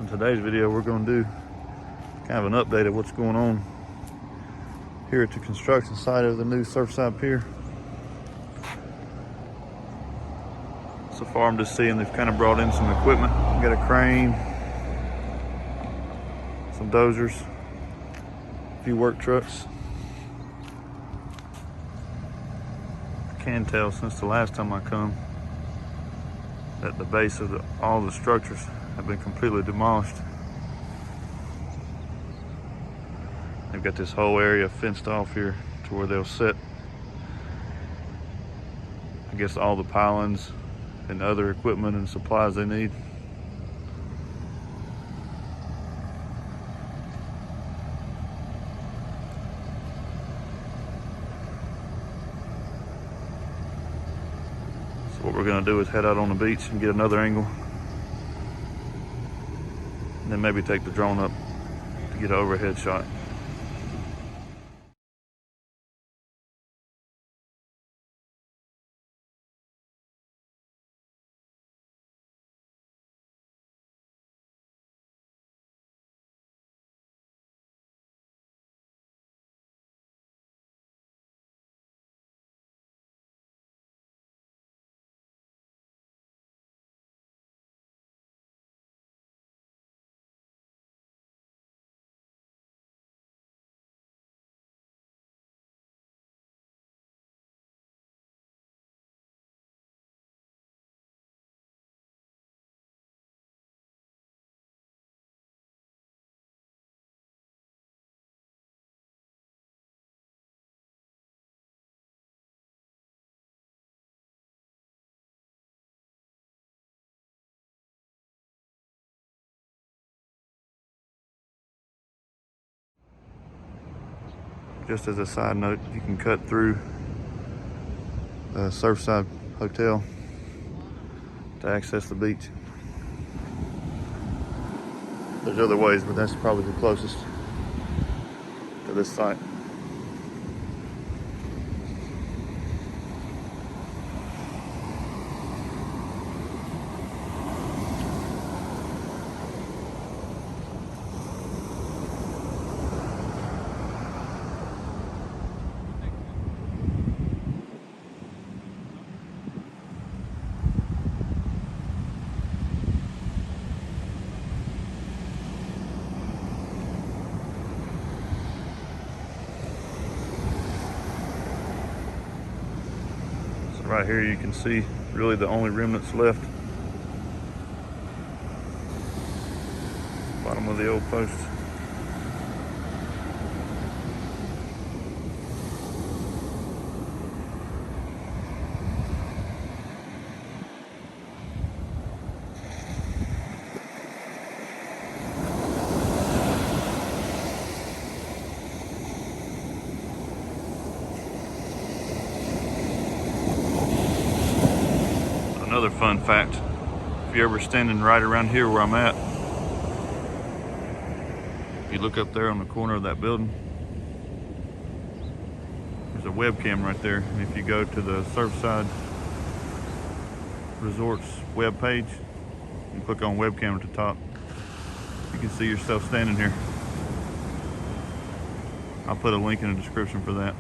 In today's video, we're going to do kind of an update of what's going on here at the construction site of the new Surfside Pier. So far, I'm just seeing they've kind of brought in some equipment. We've got a crane, some dozers, a few work trucks. I can tell since the last time I come that the base of all the structures have been completely demolished. They've got this whole area fenced off here to where they'll set, I guess, all the pilings and other equipment and supplies they need. So what we're gonna do is head out on the beach and get another angle, and then maybe take the drone up to get an overhead shot. Just as a side note, you can cut through the Surfside Hotel to access the beach. There's other ways, but that's probably the closest to this site. Right here you can see really the only remnants left. Bottom of the old post. Another fun fact, if you're ever standing right around here where I'm at, if you look up there on the corner of that building, there's a webcam right there. And if you go to the Surfside Resorts web page and click on webcam at the top, you can see yourself standing here. I'll put a link in the description for that.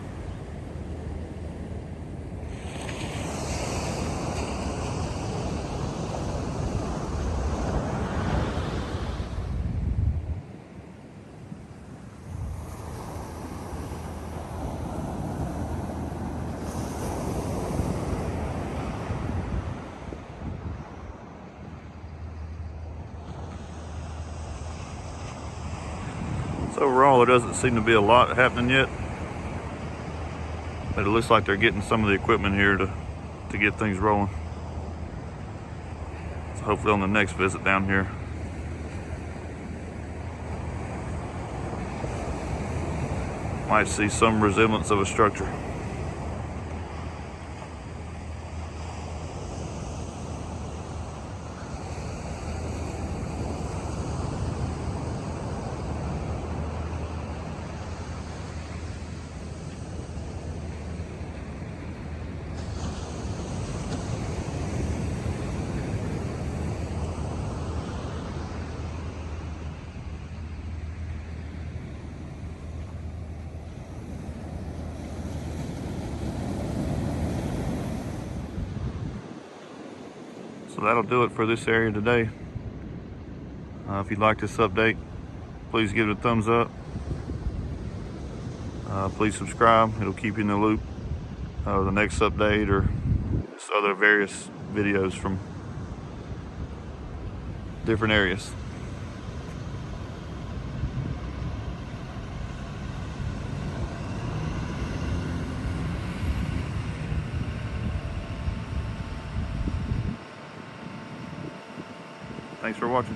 So overall, there doesn't seem to be a lot happening yet, but it looks like they're getting some of the equipment here to get things rolling. So hopefully on the next visit down here, might see some resemblance of a structure. So that'll do it for this area today. If you like this update, please give it a thumbs up. Please subscribe. It'll keep you in the loop of the next update or just other various videos from different areas. Thanks for watching.